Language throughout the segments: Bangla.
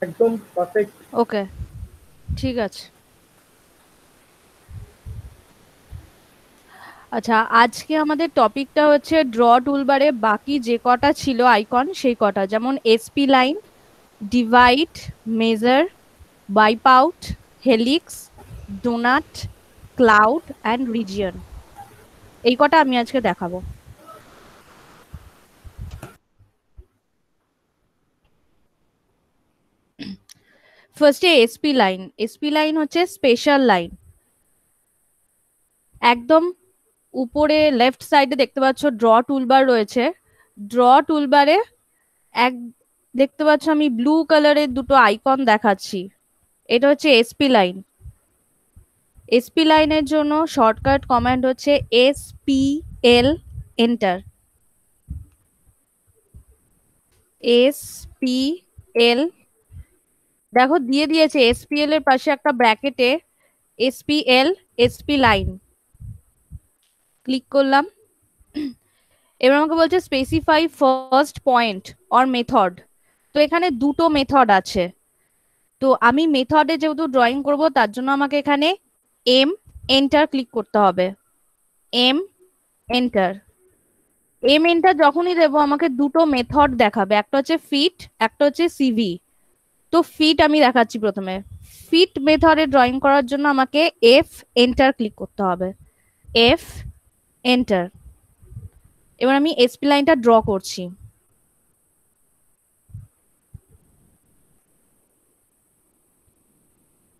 একদম পারফেক্ট। ওকে, ঠিক আছে। আচ্ছা, আজকে আমাদের টপিকটা হচ্ছে ড্র টুলবারে বাকি যে কটা ছিল আইকন সেই কটা, যেমন S P line, divide, measure, wipe out, helix, donut, cloud and region. এই কটা আমি আজকে দেখাবো। ফার্স্টে এসপি লাইন। এসপি লাইন হচ্ছে স্পেশাল লাইন। একদম উপরে লেফট সাইডে দেখতে পাচ্ছ ড্র টুলবার রয়েছে। ড্র টুলবারে এক দেখতে পাচ্ছ আমি ব্লু কালারের দুটো আইকন দেখাচ্ছি, এটা হচ্ছে এসপি লাইন। এসপি লাইনের জন্য শর্টকাট কমান্ড হচ্ছে SPL, এন্টার। SPL, দেখো দিয়ে দিয়েছে SPL এর পাশে একটা ব্র্যাকেটে SPL, এসপি লাইন ক্লিক করলাম। এবার আমাকে বলছে specify first point or method. তো এখানে দুটো মেথড আছে, তো আমি মেথডে যেহেতু ড্রয়িং করব তার জন্য আমাকে এখানে এম এন্টার ক্লিক করতে হবে। M enter. এম এন্টার যখনই দেবো আমাকে দুটো মেথড দেখাবে, একটা হচ্ছে ফিট, একটা হচ্ছে সিভি। তো ফিট আমি দেখাচ্ছি প্রথমে। ফিট মেথডে ড্রয়িং করার জন্য আমাকে এফ এন্টার ক্লিক করতে হবে। F enter. এবার আমি এসপি লাইনটা ড্র করছি।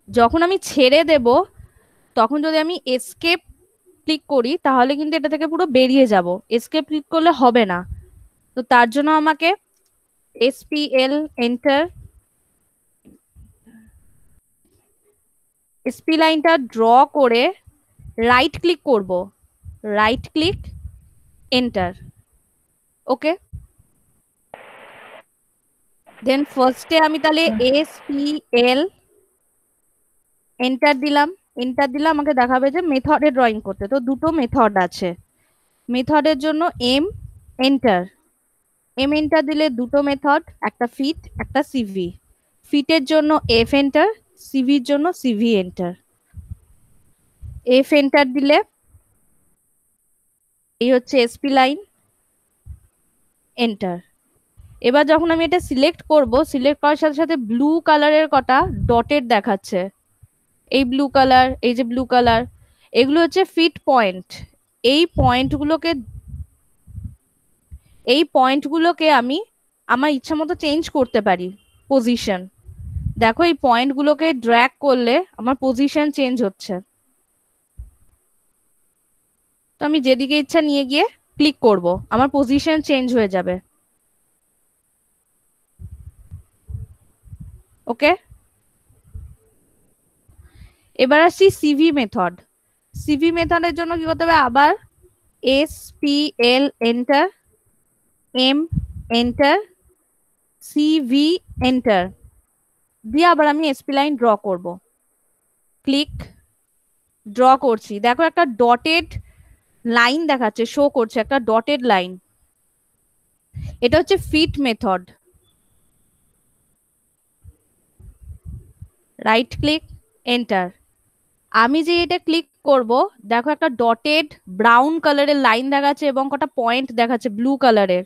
যখন আমি ছেড়ে দেব তখন যদি আমি এসকেপ ক্লিক করি তাহলে কিন্তু এটা থেকে পুরো বেরিয়ে যাব। এসকেপ ক্লিক করলে হবে না, তো তার জন্য আমাকে SPL এন্টার। এসপি লাইনটা ড্র করে রাইট ক্লিক করব। Right click enter. Okay, then ফার্স্টে আমি তাহলে SPL এন্টার দিলাম। এন্টার দিলে আমাকে দেখাবে যে মেথডে ড্রয়িং করতে, তো দুটো মেথড আছে। মেথডের জন্য এম এন্টার। এম এন্টার দিলে দুটো মেথড, একটা ফিট একটা সিভি। ফিটের জন্য এফ এন্টার, সিভির জন্য সিভি এন্টার। এফ এন্টার দিলে এই হচ্ছে এসপি লাইন, এন্টার। এবার যখন আমি এটা সিলেক্ট করব, সিলেক্ট করার সাথে সাথে ব্লু কালারের কটা ডটেড দেখাচ্ছে। এই ব্লু কালার, এই যে ব্লু কালার, এগুলো হচ্ছে ফিট পয়েন্ট। এই পয়েন্টগুলোকে এই পয়েন্টগুলোকে আমি আমার ইচ্ছা মতো চেঞ্জ করতে পারি পজিশন। দেখো এই পয়েন্টগুলোকে ড্র্যাগ করলে আমার পজিশন চেঞ্জ হচ্ছে। তো আমি যেদিকে ইচ্ছা নিয়ে গিয়ে ক্লিক করব, আমার পজিশন চেঞ্জ হয়ে যাবে। ওকে, এবার আসছি সিভি মেথড। সিভি মেথডের জন্য কি করতে হবে, আবার SPL enter, M enter, C V enter দিয়ে আবার আমি এসপি লাইন ড্র করব। ক্লিক, ড্র করছি, দেখো একটা ডটেড লাইন দেখাচ্ছে, শো করছে একটা ডটেড লাইন। এটা হচ্ছে fit method. Right click enter. আমি যে এটা ক্লিক করব, দেখো একটা ডটেড ব্রাউন কালারের লাইন দেখাচ্ছে এবং কটা পয়েন্ট দেখাচ্ছে ব্লু কালারের।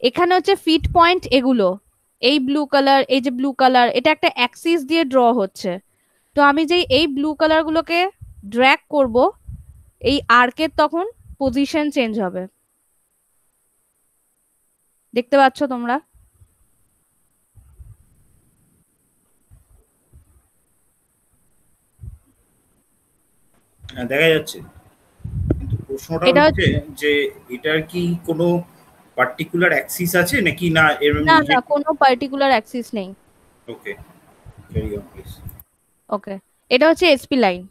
এখানে হচ্ছে ফিট পয়েন্ট এগুলো। এই ব্লু কালার, এই যে ব্লু কালার, এটা একটা অ্যাক্সিস দিয়ে ড্র হচ্ছে। তো আমি যে এই ব্লু কালার গুলোকে ড্র্যাগ করব, এই আর্কের তখন পজিশন চেঞ্জ হবে। দেখতে পাচ্ছ তোমরা? হ্যাঁ, দেখা যাচ্ছে। কিন্তু প্রশ্নটা এটা হচ্ছে হচ্ছে, যে এটার কি কোনো পার্টিকুলার অ্যাক্সিস আছে নাকি না না এমনি যে? না, কোনো পার্টিকুলার অ্যাক্সিস নেই। ওকে, ক্যারি অন প্লিজ। ওকে, এটা হচ্ছে এসপি লাইন।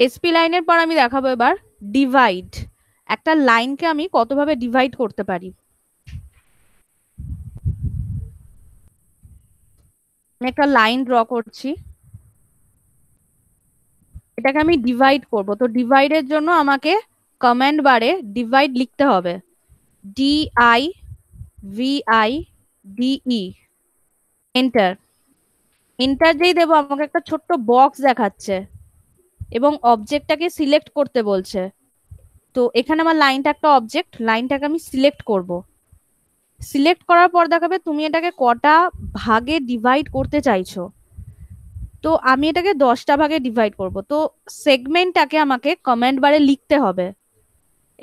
এসপি লাইনের পর আমি দেখাবো এবার ডিভাইড। একটা লাইনকে আমি কতভাবে ডিভাইড করতে পারি। আমি একটা লাইন ড্র করছি, এটাকে আমি ডিভাইড করব। তো ডিভাইডের জন্য আমাকে কমান্ড বারে ডিভাইড লিখতে হবে। DIVIDE। VIDE, enter. এন্টার যেই দেবো আমাকে একটা ছোট্ট বক্স দেখাচ্ছে এবং অবজেক্টটাকে সিলেক্ট করতে বলছে। তো এখানে আমার লাইনটা একটা অবজেক্ট, লাইনটাকে আমি সিলেক্ট করব। সিলেক্ট করার পর দেখাবে তুমি এটাকে কটা ভাগে ডিভাইড করতে চাইছো। তো আমি এটাকে 10টা ভাগে ডিভাইড করব। তো সেগমেন্টটাকে আমাকে কমেন্ট বারে লিখতে হবে।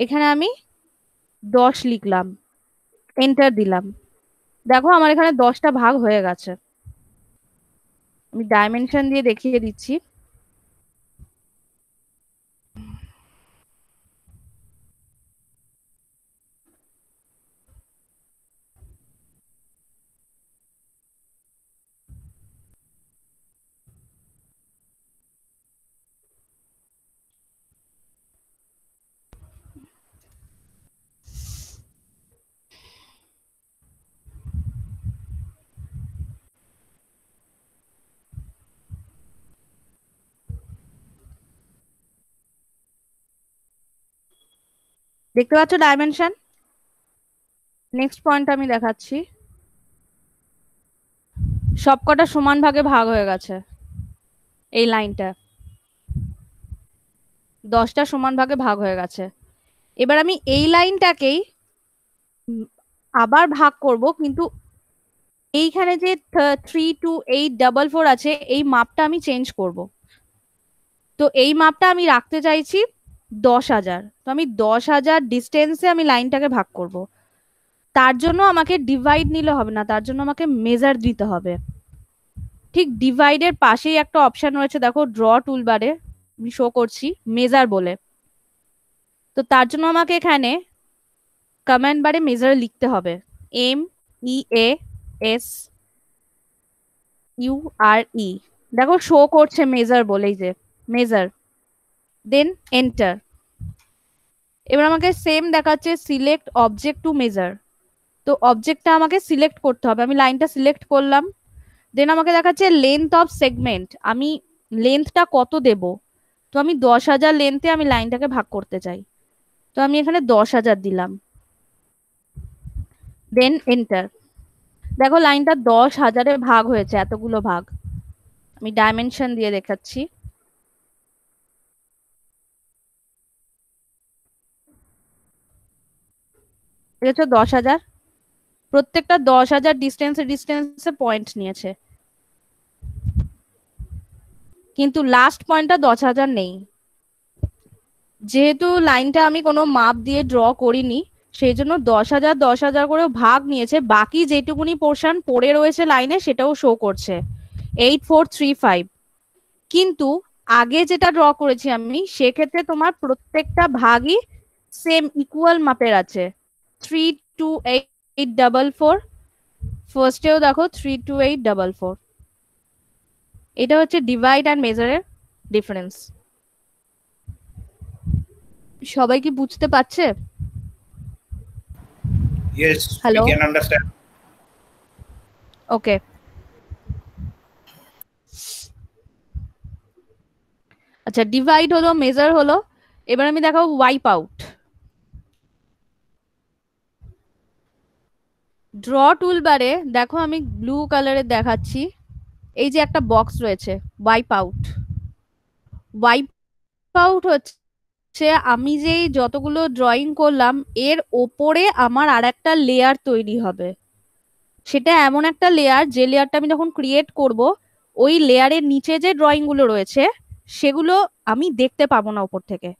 এখানে আমি 10 লিখলাম, এন্টার দিলাম। দেখো আমার এখানে 10টা ভাগ হয়ে গেছে। আমি ডাইমেনশন দিয়ে দেখিয়ে দিচ্ছি। দেখতে পাচ্ছ ডাইমেনশন? নেক্সট পয়েন্ট আমি দেখাচ্ছি। সবকটা সমান ভাগে ভাগ হয়ে গেছে। এই লাইনটা 10টা সমান ভাগে ভাগ হয়ে গেছে। এবার আমি এই লাইনটাকেই আবার ভাগ করব, কিন্তু এইখানে যে 32844 আছে এই মাপটা আমি চেঞ্জ করব। তো এই মাপটা আমি রাখতে চাইছি 10,000। তো আমি 10,000 ডিস্টেন্সে আমি লাইনটাকে ভাগ করব। তার জন্য আমাকে ডিভাইড নিলে হবে না, তার জন্য আমাকে মেজার দিতে হবে। ঠিক ডিভাইডের পাশেই একটা অপশন রয়েছে, দেখো ড্র টুলবারে আমি শো করছি মেজার বলে। তো তার জন্য আমাকে এখানে কমান্ড বারে মেজার লিখতে হবে, MEASURE। দেখো শো করছে মেজার বলেই, যে মেজার, দেন এন্টার। এবার আমাকে সেম দেখাচ্ছে সিলেক্ট অবজেক্ট টু মেজার। তো অবজেক্টটা আমাকে সিলেক্ট করতে হবে, আমি লাইনটা সিলেক্ট করলাম। দেন আমাকে দেখাচ্ছে লেন্থ অফ সেগমেন্ট, আমি লেন্থটা কত দেব। তো আমি 10,000 লেন্থে আমি লাইনটাকে ভাগ করতে চাই। তো আমি এখানে 10,000 দিলাম, দেন এন্টার। দেখো লাইনটা 10,000-এ ভাগ হয়েছে, এতগুলো ভাগ। আমি ডাইমেনশন দিয়ে দেখাচ্ছি। দেখেছো 10,000, প্রত্যেকটা 10,000 ডিস্টেন্সে ডিস্টেন্সে পয়েন্ট নিয়েছে, কিন্তু লাস্ট পয়েন্টটা 10,000 নেই। যেহেতু লাইনটা আমি কোনো মাপ দিয়ে ড্র করিনি, সেই জন্য 10,000 10,000 করে ভাগ নিয়েছে। বাকি যেটুকুনি পোর্শন পড়ে রয়েছে লাইনে সেটাও শো করছে 8435। কিন্তু আগে যেটা ড্র করেছি আমি, সেক্ষেত্রে তোমার প্রত্যেকটা ভাগই সেম ইকুয়াল মাপের আছে। 32844, ফার্স্টেও দেখো 32844। এটা হচ্ছে ডিভাইড অ্যান্ড মেজারের ডিফারেন্স। সবাই কি বুঝতে পারছে? Yes, we hello, can understand. ওকে। আচ্ছা, ডিভাইড হলো, মেজার হলো। এবার আমি দেখাবো ওয়াইপ আউট। ড্র টুলবারে দেখো আমি ব্লু কালারের দেখাচ্ছি, এই যে একটা বক্স রয়েছে ওয়াইপ আউট। ওয়াইপ আউট হচ্ছে আমি যেই যতগুলো ড্রয়িং করলাম এর ওপরে আমার আর একটা লেয়ার তৈরি হবে। সেটা এমন একটা লেয়ার, যে লেয়ারটা আমি যখন ক্রিয়েট করব ওই লেয়ারের নিচে যে ড্রয়িং গুলো রয়েছে সেগুলো আমি দেখতে পাবো না উপর থেকে,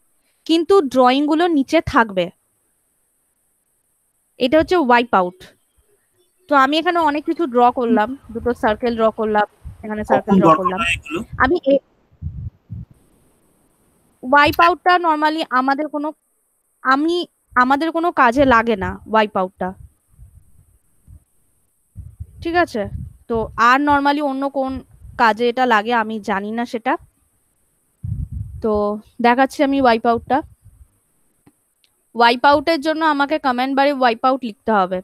কিন্তু ড্রয়িং গুলো নিচে থাকবে। এটা হচ্ছে ওয়াইপ আউট। তো আমি এখানে অনেক কিছু ড্র করলাম, দুটো সার্কেল ড্র করলাম, এখানে সার্কেল কখন ড্র দরকার করলাম। হয় এগুলো? আমি ওয়াইপ আউটটা নর্মালি আমাদের কোনো কাজে লাগে না ওয়াইপ আউটটা, ঠিক আছে? তো আর নর্মালি অন্য কোন কাজে এটা লাগে আমি জানি না সেটা। তো দেখাচ্ছি আমি ওয়াইপ আউটটা। ওয়াইপ আউটের জন্য আমাকে কমেন্ট বারে ওয়াইপ আউট লিখতে হবে,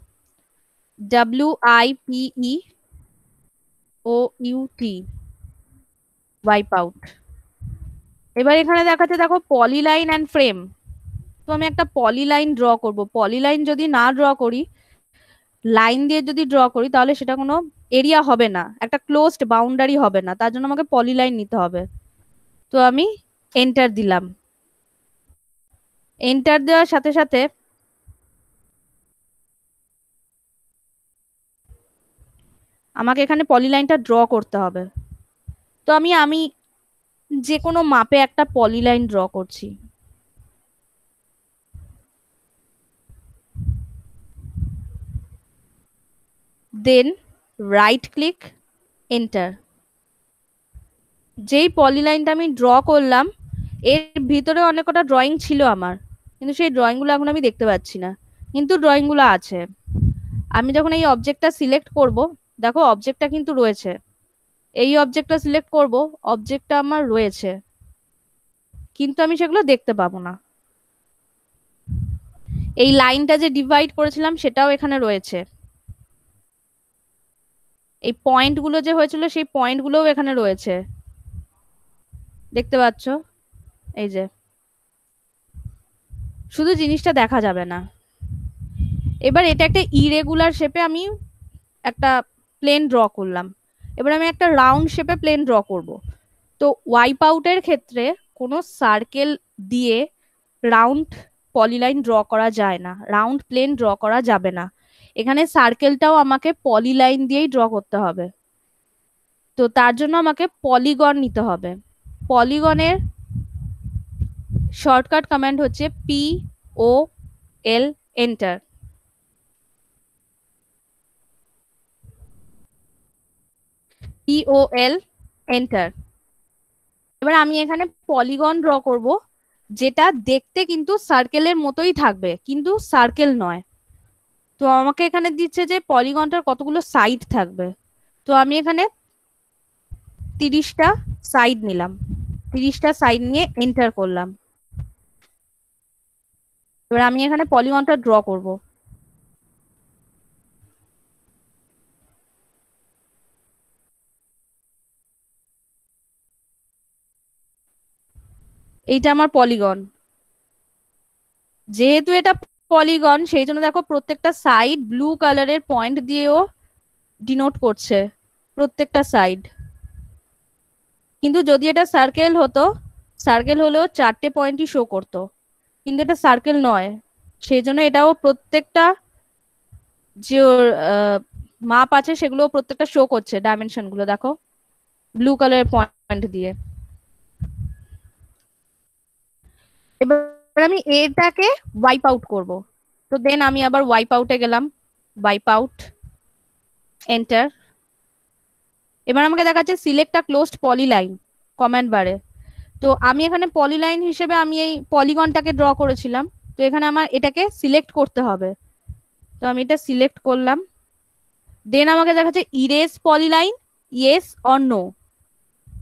WIPEOUT, ওয়াইপ আউট। এবার এখানে দেখাচ্ছে দেখো পলিলাইন অ্যান্ড ফ্রেম। তো আমি একটা পলিলাইন ড্র করব। পলিলাইন যদি না ড্র করি লাইন দিয়ে যদি ড্র করি তাহলে সেটা কোনো এরিয়া হবে না, একটা ক্লোজড বাউন্ডারি হবে না, তার জন্য আমাকে পলিলাইন নিতে হবে। তো আমি এন্টার দিলাম। এন্টার দেওয়ার সাথে সাথে আমাকে এখানে পলিলাইনটা ড্র করতে হবে। তো আমি আমি যে কোনো মাপে একটা পলিলাইন ড্র করছি। দেন রাইট ক্লিক, এন্টার। যেই পলিলাইনটা আমি ড্র করলাম এর ভিতরে অনেক কটা ড্রয়িং ছিল আমার, কিন্তু সেই ড্রয়িং গুলো এখন আমি দেখতে পাচ্ছি না, কিন্তু ড্রয়িং গুলো আছে। আমি যখন এই অবজেক্টটা সিলেক্ট করব, দেখো অবজেক্টটা কিন্তু রয়েছে। এই অবজেক্টটা সিলেক্ট করব, অবজেক্টটা আমার রয়েছে, কিন্তু আমি সেগুলো দেখতে পাবো না। এই লাইনটা যে ডিভাইড করেছিলাম সেটাও এখানে রয়েছে, এই পয়েন্ট গুলো যে হয়েছিল সেই পয়েন্ট গুলোও এখানে রয়েছে, দেখতে পাচ্ছ? এই যে, শুধু জিনিসটা দেখা যাবে না। এবার এটা একটা ইরেগুলার শেপে আমি একটা প্লেন ড্র করলাম। এবার আমি একটা রাউন্ড শেপে প্লেন ড্র করব। তো ওয়াইপ আউটের ক্ষেত্রে কোনো সার্কেল দিয়ে রাউন্ড পলিলাইন ড্র করা যায় না, রাউন্ড প্লেন ড্র করা যাবে না। এখানে সার্কেলটাও আমাকে পলিলাইন দিয়েই ড্র করতে হবে। তো তার জন্য আমাকে পলিগন নিতে হবে। পলিগনের শর্টকাট কমান্ড হচ্ছে POL, এন্টার। POL, enter. এবার আমি এখানে পলিগন ড্র করব, যেটা দেখতে কিন্তু সার্কেলের মতোই থাকবে, কিন্তু সার্কেল নয়। তো আমাকে এখানে দিচ্ছে যে পলিগনটার কতগুলো সাইড থাকবে। তো আমি এখানে 30টা সাইড নিলাম, 30টা সাইড নিয়ে এন্টার করলাম। এবার আমি এখানে পলিগনটা ড্র করব। এইটা আমার পলিগন। যেহেতু এটা পলিগন সেই জন্য দেখো প্রত্যেকটা সাইড ব্লু কালারের পয়েন্ট দিয়েও ডিনোট করছে, প্রত্যেকটা সাইড। কিন্তু যদি এটা সার্কেল হতো, সার্কেল হলেও 4টে পয়েন্টই শো করতো, কিন্তু এটা সার্কেল নয়, সেই জন্য এটাও প্রত্যেকটা যে ওর মাপ আছে সেগুলো প্রত্যেকটা শো করছে, ডাইমেনশন গুলো দেখো ব্লু কালারের পয়েন্ট দিয়ে। এবার আমি এটাকে ওয়াইপ আউট করব। তো দেন আমি আবার ওয়াইপ আউটে গেলাম, ওয়াইপ আউট, এন্টার। এবার আমাকে দেখাচ্ছে সিলেক্ট আ ক্লোজড পলিলাইন কমান্ড বারে। তো আমি এখানে পলিলাইন হিসেবে আমি এই পলিগনটাকে ড্র করেছিলাম, তো এখানে আমার এটাকে সিলেক্ট করতে হবে। তো আমি এটা সিলেক্ট করলাম। দেন আমাকে দেখাচ্ছে erase polyline, yes or no.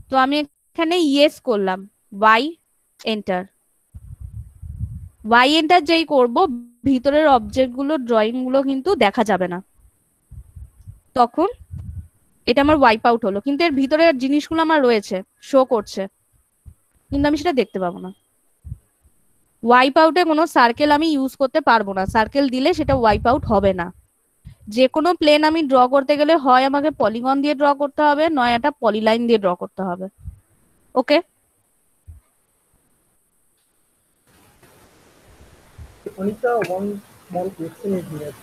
তো আমি এখানে ইয়েস করলাম, ওয়াই এন্টার। ওয়াই এন্টার যেই করব, ভিতরের অবজেক্ট গুলো ড্রয়িং গুলো কিন্তু দেখা যাবে না, তখন এটা আমার ওয়াইপ আউট হলো, কিন্তু এর ভিতরের জিনিসগুলো আমার রয়েছে, শো করছে, কিন্তু আমি সেটা দেখতে পাবো না। ওয়াইপ আউটে কোনো সার্কেল আমি ইউজ করতে পারবো না, সার্কেল দিলে সেটা ওয়াইপ আউট হবে না। যে কোনো প্লেন আমি ড্র করতে গেলে হয় আমাকে পলিগন দিয়ে ড্র করতে হবে, নয় একটা পলিলাইন দিয়ে ড্র করতে হবে। Okay, Anita, one small question is here,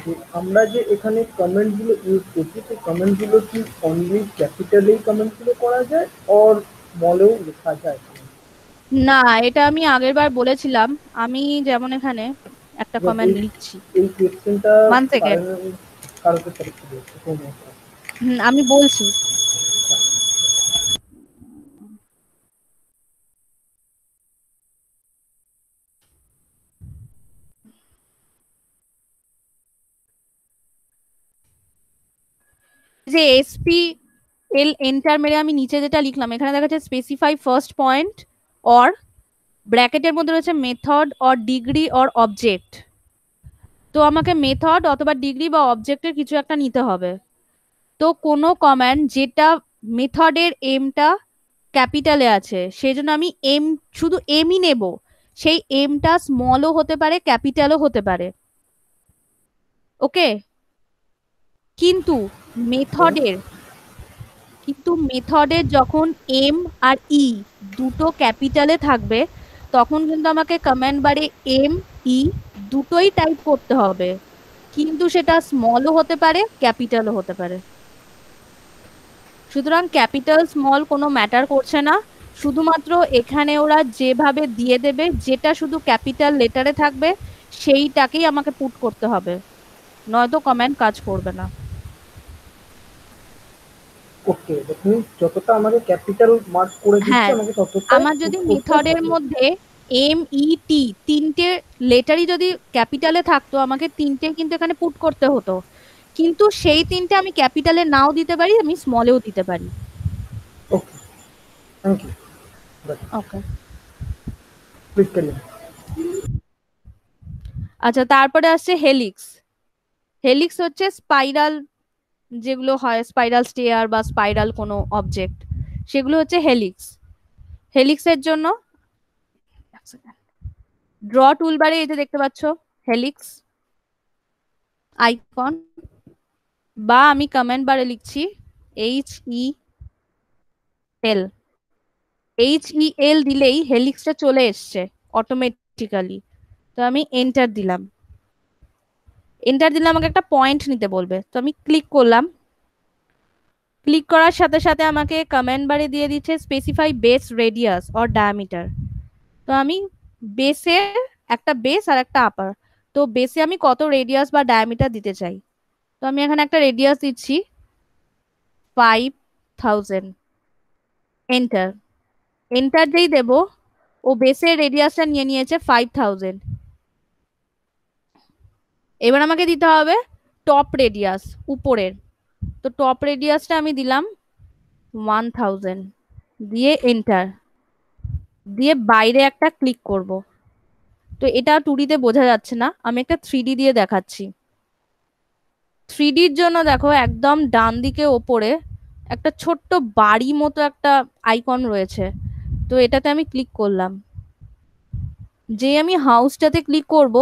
যে আমরা যে এখানে কমেন্ট গুলো ইউজ করছি, সেই কমেন্ট গুলো কি অনলি ক্যাপিটালেই কমেন্ট গুলো করা যায় অর স্মলেও লেখা যায়? না এটা আমি আগের বার বলেছিলাম। আমি যেমন এখানে একটা কমেন্ট লিখছি, এই কোয়েশ্চেনটা 1 সেকেন্ড। কারোকে পরীক্ষা দিয়েছে কোন আমি বলছি। যে এন্টার মেরে আমি নিচে যেটা লিখলাম, এখানে দেখা যাচ্ছে স্পেসিফাই ফার্স্ট পয়েন্ট অর, ব্র্যাকেটের মধ্যে রয়েছে method or degree or object. তো আমাকে মেথড অথবা ডিগ্রি বা অবজেক্টের কিছু একটা নিতে হবে। তো কোনো কমান্ড যেটা মেথডের এমটা ক্যাপিটালে আছে সেই জন্য আমি এম, শুধু এমই নেব। সেই এমটা স্মলও হতে পারে, ক্যাপিটালও হতে পারে। ওকে, কিন্তু মেথডের যখন এম আর ই দুটো ক্যাপিটালে থাকবে তখন কিন্তু আমাকে কমেন্ট বারে এম ই দুটোই টাইপ করতে হবে, কিন্তু সেটা স্মলও হতে পারে ক্যাপিটালও হতে পারে। সুতরাং ক্যাপিটাল স্মল কোনো ম্যাটার করছে না, শুধুমাত্র এখানে ওরা যেভাবে দিয়ে দেবে যেটা শুধু ক্যাপিটাল লেটারে থাকবে সেইটাকেই আমাকে পুট করতে হবে, নয়তো কমেন্ট কাজ করবে না। ওকে, দেখুন যতটা আমাকে ক্যাপিটাল মার্ক করে দিচ্ছে হ্যাঁ, আমাকে ততটা আমার যদি মেথডের মধ্যে এম ই টি তিনটে লেটারই যদি ক্যাপিটালে থাকতো আমাকে তিনটে কিন্তু এখানে পুট করতে হতো, কিন্তু সেই তিনটে আমি ক্যাপিটালে নাও দিতে পারি, আমি স্মলেও দিতে পারি। Okay, thank you. Okay, please carry. আচ্ছা, তারপরে আসছে হেলিক্স। হেলিক্স হচ্ছে স্পাইরাল, যেগুলো হয় স্পাইরাল স্টেয়ার বা স্পাইরাল কোনো অবজেক্ট, সেগুলো হচ্ছে হেলিক্স। হেলিক্সের জন্য ড্র টুলবারে এই যে দেখতে পাচ্ছ হেলিক্স আইকন, বা আমি কমেন্ট বারে লিখছি HEL। HEL দিলেই হেলিক্সটা চলে এসছে অটোমেটিক্যালি। তো আমি এন্টার দিলাম, আমাকে একটা পয়েন্ট নিতে বলবে, তো আমি ক্লিক করলাম। ক্লিক করার সাথে সাথে আমাকে কমেন্ট বারে দিয়ে দিচ্ছে specify base radius or diameter. তো আমি বেসে একটা বেস আর একটা আপার, তো বেসে আমি কত রেডিয়াস বা ডায়ামিটার দিতে চাই, তো আমি এখানে একটা রেডিয়াস দিচ্ছি 5000। এন্টার। এন্টার যেই দেব ও বেসের রেডিয়াসটা নিয়ে নিয়েছে 5000। এবার আমাকে দিতে হবে টপ রেডিয়াস উপরের, তো টপ রেডিয়াসটা আমি দিলাম 1000, দিয়ে এন্টার দিয়ে বাইরে একটা ক্লিক করব। তো এটা 2D তে বোঝা যাচ্ছে না, আমি একটা 3D দিয়ে দেখাচ্ছি। 3Dর জন্য দেখো একদম ডান দিকে ওপরে একটা ছোট্ট বাড়ি মতো একটা আইকন রয়েছে, তো এটাতে আমি ক্লিক করলাম। যে আমি হাউসটাতে ক্লিক করব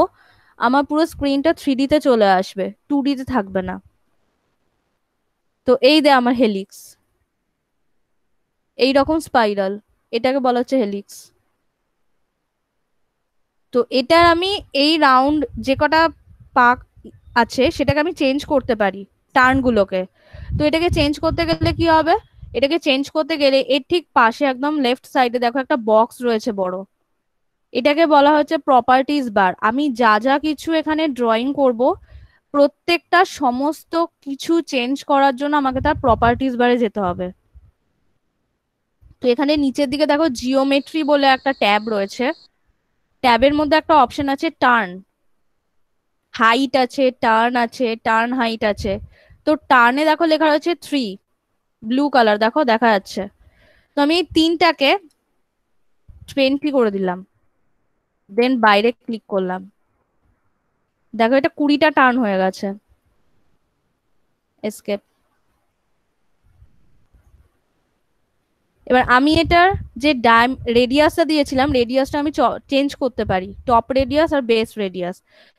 আমার পুরো স্ক্রিনটা 3D তে চলে আসবে, 2D তে থাকবে না। তো এই দে আমার হেলিক্স, এই রকম স্পাইরাল, এটাকে বলা হচ্ছে হেলিক্স। তো এটার আমি এই রাউন্ড যে কটা পাক আছে সেটাকে আমি চেঞ্জ করতে পারি, টার্ন গুলোকে। তো এটাকে চেঞ্জ করতে গেলে কি হবে, এটাকে চেঞ্জ করতে গেলে এর ঠিক পাশে একদম লেফট সাইডে দেখো একটা বক্স রয়েছে বড়, এটাকে বলা হচ্ছে প্রপার্টিজ বার। আমি যা যা কিছু এখানে ড্রয়িং করব প্রত্যেকটা সমস্ত কিছু চেঞ্জ করার জন্য আমাকে তার প্রপার্টিজ বারে যেতে হবে। তো এখানে নিচের দিকে দেখো জিওমেট্রি বলে একটা ট্যাব রয়েছে, ট্যাবের মধ্যে একটা অপশন আছে টার্ন হাইট আছে, টার্ন আছে, টার্ন হাইট আছে। তো টার্নে দেখো লেখা রয়েছে 3, ব্লু কালার দেখো দেখা যাচ্ছে। তো আমি এই তিনটাকে 20 করে দিলাম, দেন বাইরে ক্লিক করলাম, দেখো এটা 20টা টার্ন হয়ে গেছে। এসকেপ। এবার আমি এটার যে রেডিয়াসটা দিয়েছিলাম রেডিয়াসটা আমি চেঞ্জ করতে পারি, টপ রেডিয়াস আর বেস রেডিয়াস।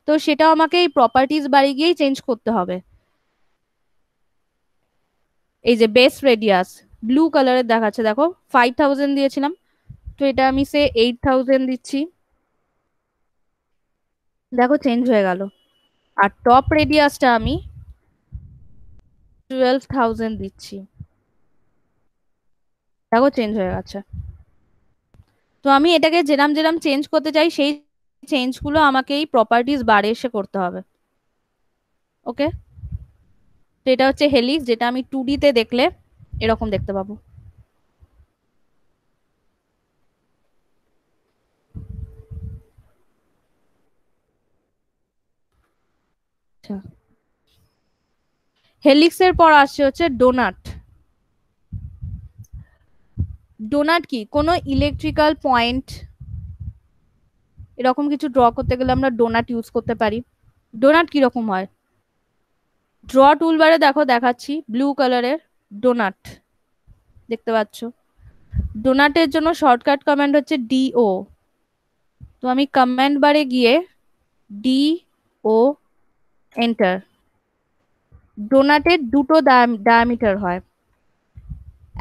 তো সেটাও আমাকে এই প্রপার্টিজ বারে গিয়েই চেঞ্জ করতে হবে। এই যে বেস রেডিয়াস ব্লু কালারের দেখাচ্ছে দেখো 5000 দিয়েছিলাম, তো এটা আমি সে 8000 দিচ্ছি, দেখো চেঞ্জ হয়ে গেল। আর টপ রেডিয়াসটা আমি 12000 দিচ্ছি, দেখো চেঞ্জ হয়ে গেছে। তো আমি এটাকে যেরাম যেরাম চেঞ্জ করতে চাই সেই চেঞ্জ গুলো আমাকে এই প্রপার্টিজ বারে এসে করতে হবে। ওকে, তো এটা হচ্ছে হেলিক্স, যেটা আমি 2D তে দেখলে এরকম দেখতে পাবো। আচ্ছা, হেলিক্সের পর আসছে হচ্ছে ডোনাট। ডোনাট কি, কোনো ইলেকট্রিক্যাল পয়েন্ট এরকম কিছু ড্র করতে গেলে আমরা ডোনাট ইউজ করতে পারি। ডোনাট কিরকম হয়, ড্র টুলবারে দেখো দেখাচ্ছি ব্লু কালারের ডোনাট দেখতে পাচ্ছ। ডোনাটের জন্য শর্টকাট কমান্ড হচ্ছে DO। তো আমি কমান্ড বারে গিয়ে DO এন্টার ডোনাটের দুটো ডায়ামিটার হয়,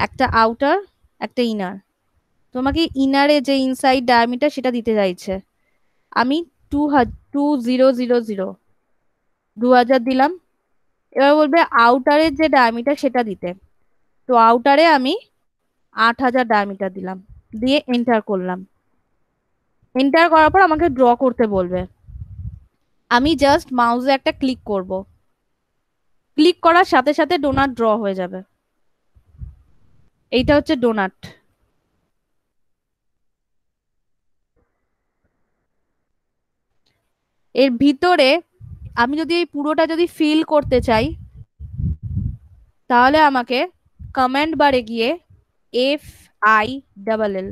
একটা আউটার একটা ইনার। তোমাকে ইনারে যে ইনসাইড ডায়ামিটার সেটা দিতে চাইছে। আমি 2000 2000 দিলাম। এবার বলবে আউটারের যে ডায়ামিটার সেটা দিতে, তো আউটারে আমি 8000 ডায়ামিটার দিলাম, দিয়ে এন্টার করলাম। এন্টার করার পর আমাকে ড্র করতে বলবে। আমি জাস্ট মাউসে একটা ক্লিক করব, ক্লিক করার সাথে সাথে ডোনাট ড্র হয়ে যাবে। এইটা হচ্ছে ডোনাট। এর ভিতরে আমি যদি এই পুরোটা যদি ফিল করতে চাই, তাহলে আমাকে কমান্ড বারে গিয়ে FILL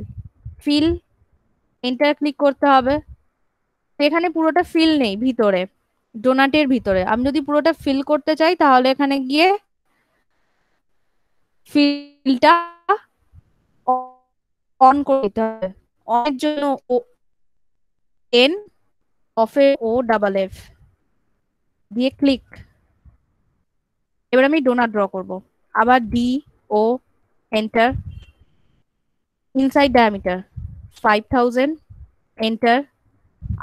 ফিল, এন্টার ক্লিক করতে হবে। এখানে পুরোটা ফিল নেই ভিতরে, ডোনাটের ভিতরে। আমি যদি পুরোটা ফিল করতে চাই তাহলে এখানে গিয়ে ফিলটা অন করে দিতে হবে। অনের জন্য N, অফে OFF দিয়ে ক্লিক। এবার আমি ডোনাট ড্র করব। আবার DO, enter. Inside diameter 5000, enter.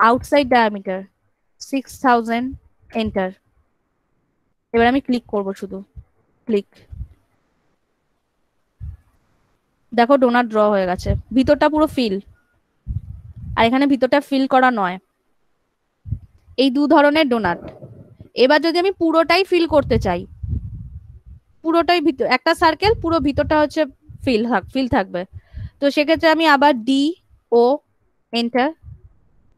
Outside diameter 6000, enter. এবার আমি ক্লিক করব, শুধু ক্লিক। দেখো ডোনাট ড্র হয়ে গেছে, ভিতরটা পুরো ফিল, আর এখানে ভিতরটা ফিল করা নয়। এই দু ধরনের ডোনাট। এবার যদি আমি পুরোটাই ফিল করতে চাই, পুরোটাই ভিতর একটা সার্কেল, পুরো ভিতরটা হচ্ছে ফিল থাকবে, তো সেক্ষেত্রে আমি আবার DO, এন্টার।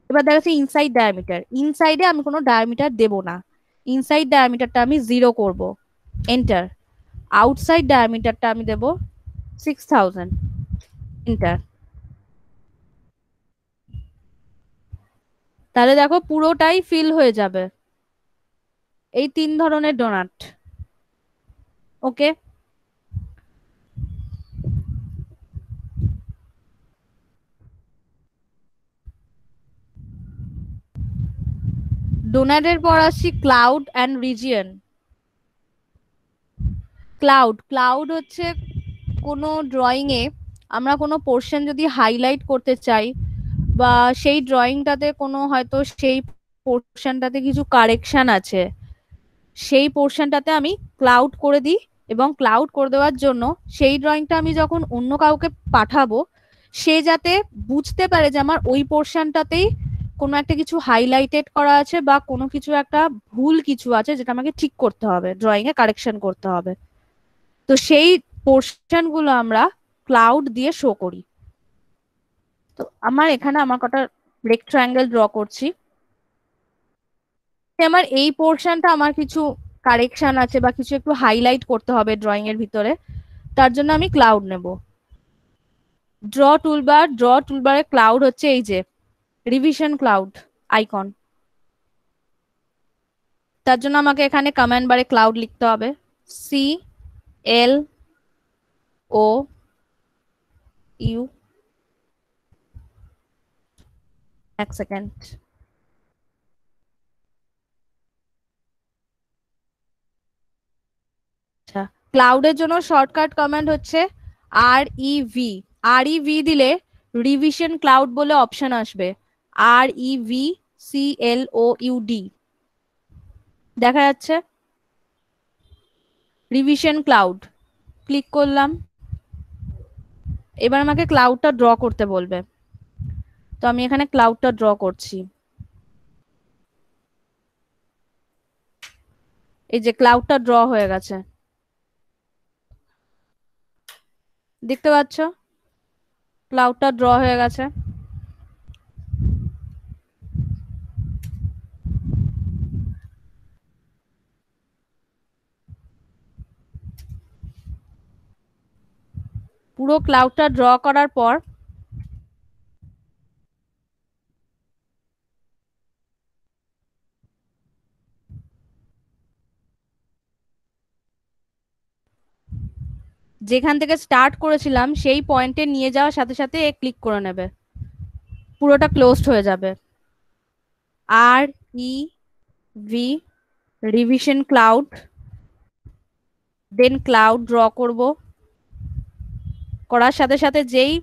এবার দেখা যাচ্ছে ইনসাইড ডায়ামিটার, ইনসাইডে আমি কোনো ডায়ামিটার দেব না, ইনসাইড ডায়ামিটারটা আমি 0 করব, এন্টার। আউটসাইড ডায়ামিটারটা আমি দেব 6000, এন্টার। তাহলে দেখো পুরোটাই ফিল হয়ে যাবে। এই 3 ধরনের ডোনাট। ওকে, ডোনাটের পর আসছি ক্লাউড অ্যান্ড রিজিয়ন। ক্লাউড হচ্ছে কোনো ড্রয়িং এ আমরা কোনো পোর্শন যদি হাইলাইট করতে চাই, বা সেই ড্রয়িংটাতে কোনো হয়তো সেই পোর্শনটাতে কিছু কারেকশন আছে, সেই পোর্শনটাতে আমি ক্লাউড করে দিই। এবং ক্লাউড করে দেওয়ার জন্য সেই ড্রয়িংটা আমি যখন অন্য কাউকে পাঠাবো, সে যাতে বুঝতে পারে যে আমার ওই পোর্শনটাতেই কোনো একটা কিছু হাইলাইটেড করা আছে, বা কোনো কিছু একটা ভুল কিছু আছে যেটা আমাকে ঠিক করতে হবে, ড্রয়িং এ কারেকশন করতে হবে। তো সেই পোর্শন গুলো আমরা ক্লাউড দিয়ে শো করি। তো আমার এখানে আমার কটা রেক্ট্রাঙ্গেল ড্র করছি। আমার এই পোর্শনটা আমার কিছু কারেকশন আছে বা কিছু একটু হাইলাইট করতে হবে ড্রয়িং এর ভিতরে, তার জন্য আমি ক্লাউড নেব। ড্র টুলবারে ক্লাউড হচ্ছে এই যে রিভিশন ক্লাউড আইকন। তার জন্য আমাকে এখানে কমান্ড বারে ক্লাউড লিখতে হবে, CLOU। এক সেকেন্ড। আচ্ছা, ক্লাউডের জন্য শর্টকাট কমান্ড হচ্ছে REV দিলে রিভিশন ক্লাউড বলে অপশন আসবে, REVCLOUD দেখা যাচ্ছে। রিভিশন ক্লাউড ক্লিক করলাম। এবার আমাকে ক্লাউডটা ড্র করতে বলবে, তো আমি এখানে ক্লাউডটা ড্র করছি। এই যে ক্লাউডটা ড্র হয়ে গেছে, দেখতে পাচ্ছ ক্লাউডটা ড্র হয়ে গেছে। পুরো ক্লাউডটা ড্র করার পর যেখান থেকে স্টার্ট করেছিলাম সেই পয়েন্টে নিয়ে যাওয়ার সাথে সাথে ক্লিক করে নেবে, পুরোটা ক্লোজড হয়ে যাবে। REV রিভিশন ক্লাউড দেন ক্লাউড ড্র করব, করার সাথে সাথে যেই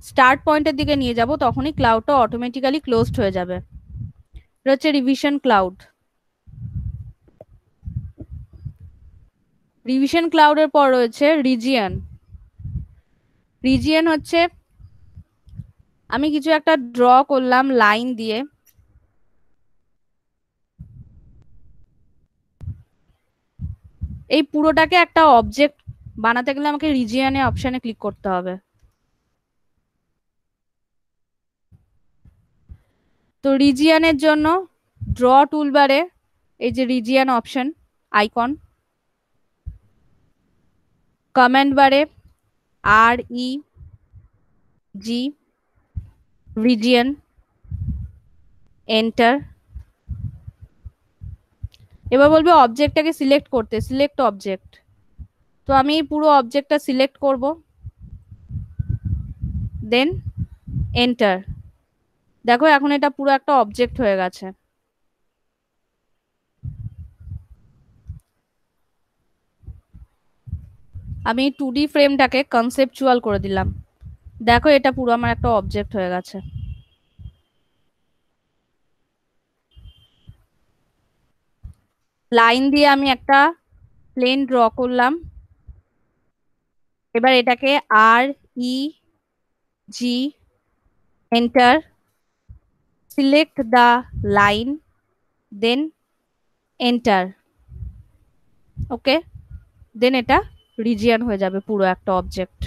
স্টার্ট পয়েন্টের দিকে নিয়ে যাব তখনই ক্লাউডটা অটোমেটিক্যালি ক্লোজড হয়ে যাবে। এটা হচ্ছে রিভিশন ক্লাউড। রিভিশন ক্লাউডের পর রয়েছে রিজিয়ন। রিজিয়ন হচ্ছে আমি কিছু একটা ড্র করলাম লাইন দিয়ে, এই পুরোটাকে একটা অবজেক্ট বানাতে গেলে আমাকে রিজিয়নে অপশনে ক্লিক করতে হবে। তো রিজিয়নের জন্য ড্র টুলবারে এই যে রিজিয়ন অপশন আইকন, কমান্ড বারে REG রিজিয়ন, এন্টার। এবার বলবে অবজেক্টটাকে সিলেক্ট করতে, সিলেক্ট অবজেক্ট। তো আমি পুরো অবজেক্টটা সিলেক্ট করব, দেন এন্টার। দেখো এখন এটা পুরো একটা অবজেক্ট হয়ে গেছে। আমি 2D ফ্রেমটাকে কনসেপচুয়াল করে দিলাম, দেখো এটা পুরো আমার একটা অবজেক্ট হয়ে গেছে। লাইন দিয়ে আমি একটা প্লেন ড্র করলাম, এবার এটাকে REG enter, select the line, then enter. Okay, then এটা রিজিয়ন হয়ে যাবে পুরো একটা অবজেক্ট।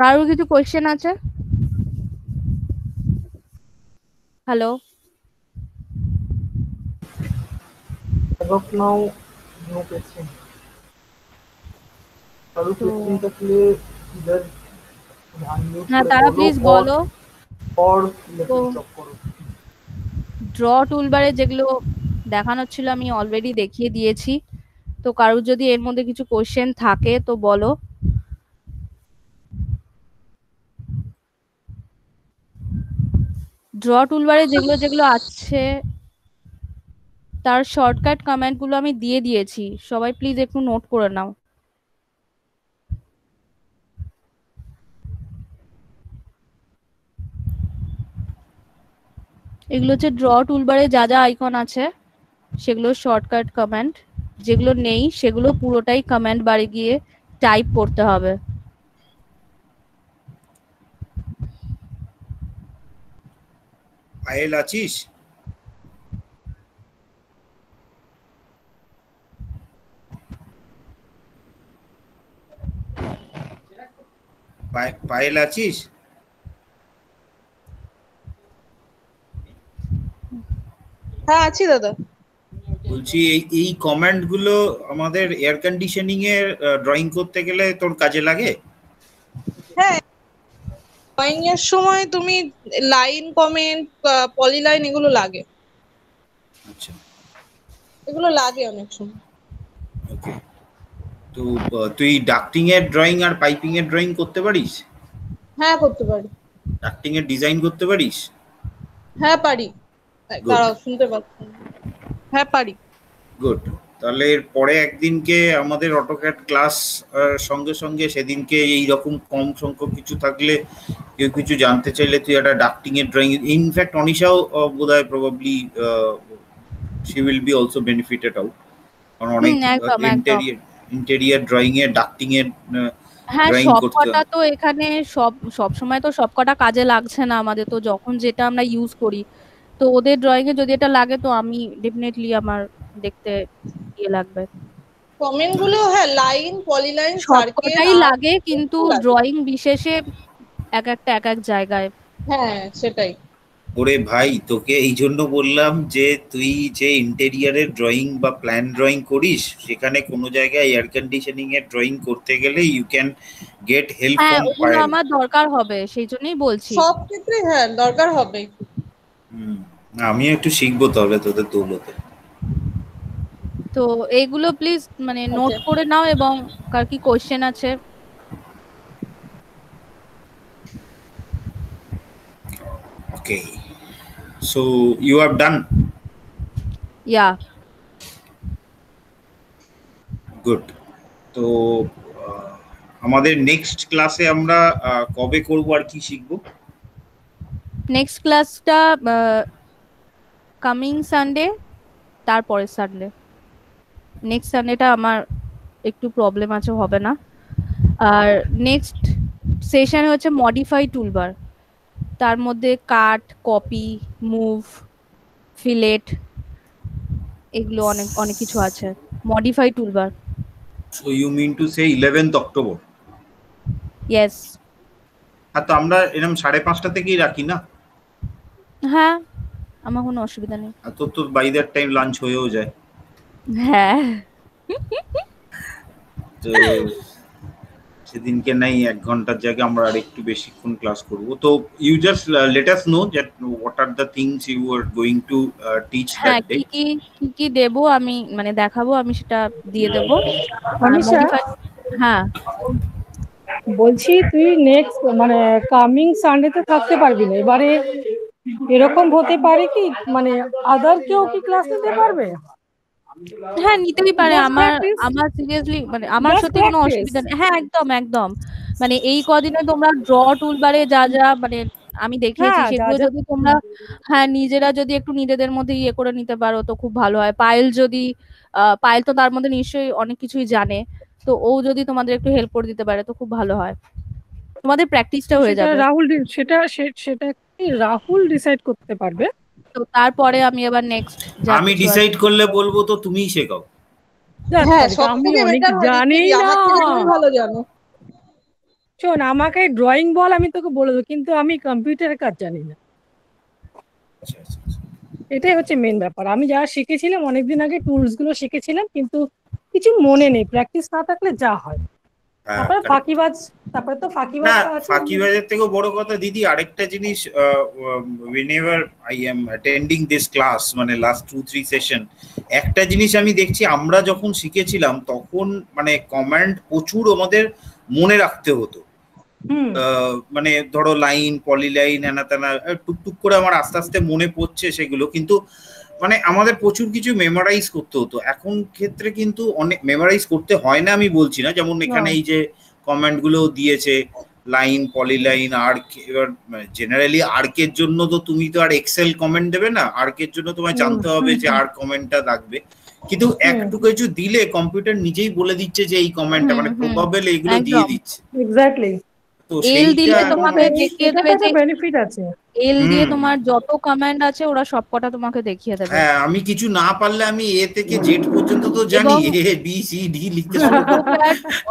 কারোর কিছু কোয়েশ্চেন আছে? Hello, As of now, no question. কারো তো question থাকলে either unmute হ্যাঁ করে তারা বলো প্লিজ বলো। or তো message drop করো। ড্র টুলবারে যেগুলো দেখানো ছিল আমি অলরেডি দেখিয়ে দিয়েছি, তো কারোর যদি এর মধ্যে কিছু কোশ্চেন থাকে তো বলো। ড্র টুলবারে যেগুলো যেগুলো আছে তার শর্টকাট কমেন্ট গুলো আমি দিয়ে দিয়েছি, সবাই প্লিজ একটু নোট করে নাও। এগুলো হচ্ছে ড্র টুলবারে যা যা আইকন আছে সেগুলো শর্টকাট কমেন্ট, যেগুলো নেই সেগুলো পুরোটাই কমেন্ট বারে গিয়ে টাইপ করতে হবে। পায়েল আছিস? পায়েল আছিস? হ্যাঁ আছি দাদা। বলছি এই কমান্ড গুলো আমাদের এয়ার কন্ডিশনিং এর ড্রয়িং করতে গেলে তোর কাজে লাগে? হ্যাঁ, ড্রয়িং এর সময় তুমি লাইন কমেন্ট পলিলাইন এগুলো লাগে, আচ্ছা, এগুলো লাগে অনেক সময়। ওকে। তো তুই ডাক্টিং এর ড্রয়িং আর পাইপিং এর ড্রয়িং করতে পারিস? হ্যাঁ করতে পারি। ডাক্টিং এর ডিজাইন করতে পারিস? হ্যাঁ পারি। গুড, দাঁড়াও শুনতে পাচ্ছি না। হ্যাঁ পারি। গুড। তাহলে পরে একদিনকে আমাদের অটোক্যাড ক্লাস সঙ্গে সঙ্গে সেদিনকে এই রকম কম সংখ্যক কিছু থাকলে কেউ কিছু জানতে চাইলে তুই একটা ডাক্টিং এর ড্রয়িং, ইনফ্যাক্ট অনিশাও বোধহয় probably she will be also benefited out, কারণ অনেক একদম একদম। ইন্টেরিয়ার ড্রয়িং এর ডাক্টিং এর হ্যাঁ ড্রয়িং সব করতে কটা তো এখানে সব সময় তো সব কটা কাজে লাগছে না আমাদের, তো যখন যেটা আমরা ইউজ করি তো ওদের ড্রয়িং এ যদি এটা লাগে তো আমি ডেফিনেটলি আমার দেখতে ইয়ে লাগবে। কমেন্ট গুলো হ্যাঁ লাইন পলিলাইন সব সার্কেল কটাই আর লাগে কিন্তু ড্রয়িং বিশেষে এক একটা এক এক জায়গায়। হ্যাঁ সেটাই। ওরে ভাই, তোকে এই জন্য বললাম যে তুই যে ইন্টেরিয়ারের ড্রয়িং বা প্ল্যান ড্রয়িং করিস সেখানে কোনো জায়গায় এয়ার কন্ডিশনিং এর ড্রয়িং করতে গেলে ইউ ক্যান গেট হেল্প হ্যাঁ ফ্রম ওগুলো পায়েল। আমার দরকার হবে সেই জন্যই বলছি। সব ক্ষেত্রে হ্যাঁ দরকার হবে। আমি একটু শিখবো তাহলে তোদের দৌলতে। তো এইগুলো প্লিজ মানে নোট আচ্ছা করে নাও, এবং কার কি কোশ্চেন আছে Okay. So you have done. Yeah. Good. তো আমাদের নেক্সট ক্লাসে আমরা কবে করব আর কি শিখবো? নেক্সট ক্লাসটা কামিং সানডে, তারপরের সানডে। নেক্সট সানডেটা আমার একটু প্রবলেম আছে, হবে না। আর নেক্সট সেশনে হচ্ছে মডিফাই টুলবার, তার মধ্যে কাট, কপি, মুভ, ফিলেট, এগুলো অনেক অনেক কিছু আছে। Modify toolbar. So you mean to say 11th October? Yes. হ্যাঁ, তো আমরা এরকম 5:30 থেকেই রাখি না? হ্যাঁ, আমার কোনো অসুবিধা নেই। আর তো বাই দ্যাট টাইম লাঞ্চ হয়েও যায়। হ্যাঁ। তো সেদিনকে নাই 1 ঘন্টার জায়গায় আমরা আর একটু বেশিক্ষণ ক্লাস করব। তো you just let us know that what are the things you are going to teach that day. কি কি দেব আমি, মানে দেখাবো, আমি সেটা দিয়ে দেব। হ্যাঁ বলছি তুই নেক্সট মানে কামিং সানডেতে থাকতে পারবি না, এবারে এরকম হতে পারে কি মানে আদার কেউ কি ক্লাস নিতে পারবে? হ্যাঁ, নিতেই পারে। আমার সিরিয়াসলি মানে আমার সত্যি কোনো অসুবিধা নেই। হ্যাঁ, একদম একদম। মানে এই কদিনে তোমরা ড্র টুলবারে যা যা মানে আমি দেখিয়েছি সেগুলো যদি তোমরা নিজেরা যদি একটু নিজেদের মধ্যে ইয়ে করে নিতে পারো তো খুব ভালো হয়। পায়েল তো তার মধ্যে নিশ্চয়ই অনেক কিছুই জানে, তো ও যদি তোমাদের একটু হেল্প করে দিতে পারে তো খুব ভালো হয়, তোমাদের প্র্যাকটিসটা হয়ে যাবে। রাহুল ডিসাইড করতে পারবে। তো তারপরে আমি আবার নেক্সট আমি ডিসাইড করলে বলবো তো তুমিই শেখাও। হ্যাঁ, সবথেকে বেটার হয়, জানি না, আমার থেকে তুমি ভালো জানো। শোন, আমাকে ড্রয়িং বল, আমি তোকে বলে দেবো, কিন্তু আমি কম্পিউটারের কাজ জানি না। এটাই হচ্ছে মেন ব্যাপার। আমি যা শিখেছিলাম অনেকদিন আগে, টুলস গুলো শিখেছিলাম, কিন্তু কিছু মনে নেই, প্র্যাকটিস না থাকলে যা হয়। তারপরে ফাঁকিবাজের থেকেও বড় কথা দিদি আরেকটা জিনিস, whenever I am attending this class, মানে লাস্ট 2-3 সেশন, একটা জিনিস আমি দেখছি, আমরা যখন শিখেছিলাম তখন মানে কমান্ড প্রচুর আমাদের মনে রাখতে হতো। মানে ধরো লাইন, পলিলাইন, হেনা তেনা টুকটুক করে আমার আস্তে আস্তে মনে পড়ছে সেগুলো, কিন্তু মানে আমাদের প্রচুর কিছু মেমোরাইজ করতে হতো। এখন ক্ষেত্রে কিন্তু অনেক মেমোরাইজ করতে হয় না, আমি বলছি না। যেমন এখানে এই যে কমেন্ট গুলো দিয়েছে, লাইন, পলিলাইন, আর্ক, এবার জেনারেলি আর্কের জন্য তো তুমি তো আর এক্সেল কমেন্ট দেবে না, আর্কের জন্য তোমায় জানতে হবে যে আর্ক কমেন্টটা লাগবে, কিন্তু একটু কিছু দিলে কম্পিউটার নিজেই বলে দিচ্ছে যে এই কমেন্টটা মানে প্রবাবল এইগুলো দিয়ে দিচ্ছে। এক্স্যাক্টলি। তো এল দিলে তোমাকে দেখিয়ে দেবে যে বেনিফিট আছে। এল দিয়ে তোমার যত কমান্ড আছে ওরা সবকটা তোমাকে দেখিয়ে দেবে। হ্যাঁ, আমি কিছু না পারলে আমি এ থেকে জেড পর্যন্ত তো জানি, এ বি সি ডি লিখতে শুরু করব।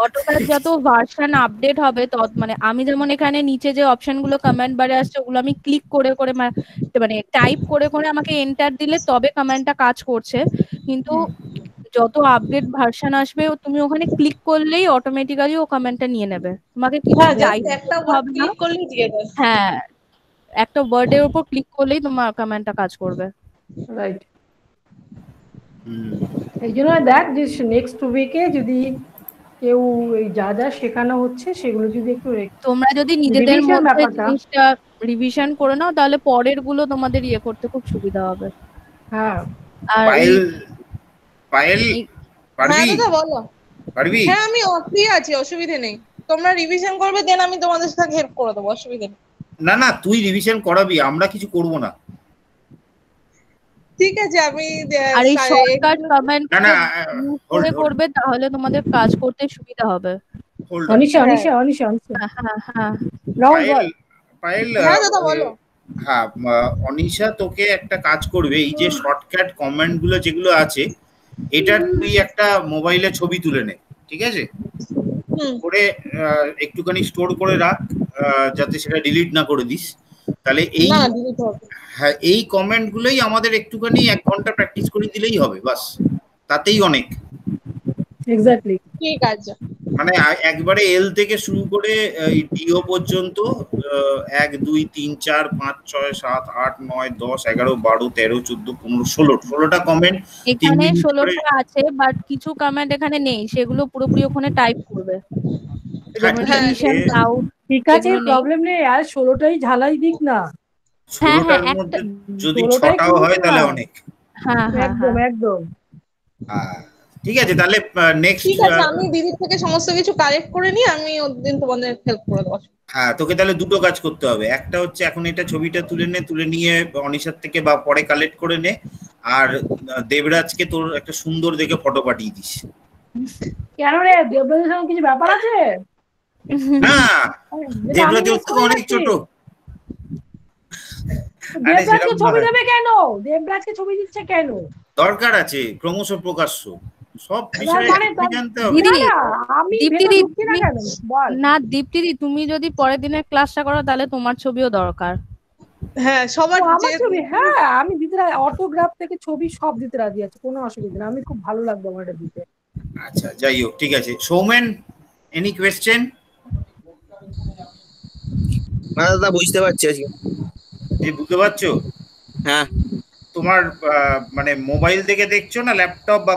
অটোক্যাড যত ভার্সন আপডেট হবে তত মানে আমি যেমন এখানে নিচে যে অপশনগুলো কমেন্ট বারে আসছে ওগুলো আমি ক্লিক করে করে মানে টাইপ করে করে আমাকে এন্টার দিলে তবে কমেন্টটা কাজ করছে, কিন্তু যত আপডেট ভার্সন আসবে তুমি ওখানে ক্লিক করলেই অটোমেটিক্যালি ও কমেন্টটা নিয়ে নেবে, তোমাকে কিছু টাইপ একটা ওয়ার্ড ক্লিক করলেই দিয়ে দেয়। হ্যাঁ, একটা ওয়ার্ডের উপর ক্লিক করলেই তোমার কমেন্টটা কাজ করবে। রাইট। এই জন্য দেখ যে নেক্সট উইকে যদি কেউ এই যা যা শেখানো হচ্ছে সেগুলো যদি একটু তোমরা যদি নিজেদের মধ্যে জিনিসটা রিভিশন করে নাও তাহলে পরের গুলো তোমাদের ইয়ে করতে খুব সুবিধা হবে। হ্যাঁ। আর পায়েল পারবি? হ্যাঁ দাদা বলো। পারবি? হ্যাঁ, আমি ফ্রি আছি, অসুবিধা নেই। তোমরা রিভিশন করবে, দেন আমি তোমাদের সাথে হেল্প করে দেবো, অসুবিধা নেই। না না, তুই রিভিশন করাবি, আমরা কিছু করব না। ঠিক আছে, আমি আর এই শর্টকাট কমেন্ট না করে করবে তাহলে তোমাদের কাজ করতে সুবিধা হবে। অনিশা। হ্যাঁ পায়েল, হ্যাঁ দাদা বলো। হ্যাঁ, অনিশা তোকে একটা কাজ করবে, এই যে শর্টকাট কমেন্ট গুলো যেগুলো আছে এটা তুই একটা মোবাইলে ছবি তুলে নে, ঠিক আছে? করে একটুখানি স্টোর করে রাখ, যাতে সেটা ডিলিট না করে দিস। তাহলে এই হ্যাঁ, এই কমেন্ট গুলোই আমাদের একটুখানি 1 ঘন্টা প্র্যাকটিস করে দিলেই হবে, বাস, তাতেই অনেক। এক্স্যাক্টলি। ঠিক আছে। মানে একবারে এল থেকে শুরু করে ডিও পর্যন্ত 1 2 3 4 5 6 7 8 9 10 11 12 13 14 15 16টা কমেন্ট এখানে 16টা আছে, বাট কিছু কমেন্ট এখানে নেই, সেগুলো পুরোপুরি ওখানে টাইপ করবে। ঠিক আছে, প্রবলেম নেই, আর 16টাই ঝালাই দিক না। হ্যাঁ হ্যাঁ 16টার মধ্যে যদি 16টাই 6টাও হয় কিন্তু তাহলে না। অনেক। হ্যাঁ হ্যাঁ একদম হ্যাঁ একদম। ঠিক আছে, তাহলে নেক্সট। ঠিক আছে, আমি দিদির থেকে সমস্ত কিছু কালেক্ট করে নিয়ে আমি ওদিন তোমাদের হেল্প করে দেবো। হ্যাঁ, তোকে তাহলে দুটো কাজ করতে হবে। একটা হচ্ছে এখন এটা ছবিটা তুলে নিয়ে অনিশার থেকে বা পরে কালেক্ট করে নে, আর দেবরাজকে তোর একটা সুন্দর দেখে ফটো পাঠিয়ে দিস। কেন রে, দেবরাজের সঙ্গে কিছু ব্যাপার আছে? না, যেটা আমি দেবরাজ ওর মিস থেকে করে অনেক যাচ্ছি। ছোট। আরে দেবরাজকে সেরকম ছবি নয়, দেবে কেন? দেবরাজকে ছবি দিচ্ছে কেন? দরকার আছে, ক্রমশ প্রকাশ্য সব তার বিষয়ে মানে জানতে হবে। দিদি, না, আমি ভেতর দীপ্তিদি ঢুকছি না তুমি, কেন বল। না দীপ্তিদি তুমি যদি পরের দিনের ক্লাসটা করো তাহলে তোমার ছবিও দরকার। হ্যাঁ, সবার আমার ছবি, হ্যাঁ আমি দিতে অটোগ্রাফ থেকে ছবি সব দিতে রাজি আছে, কোনো অসুবিধা নেই, আমি খুব ভালো লাগবে আমার এটা দিতে। আচ্ছা, যাই হোক, ঠিক আছে। Soumen, any question? না দাদা, বুঝতে পারছি আজকে। এই বুঝতে পারছো? হ্যাঁ। তোমার মানে মোবাইল থেকে দেখছো না ল্যাপটপ বা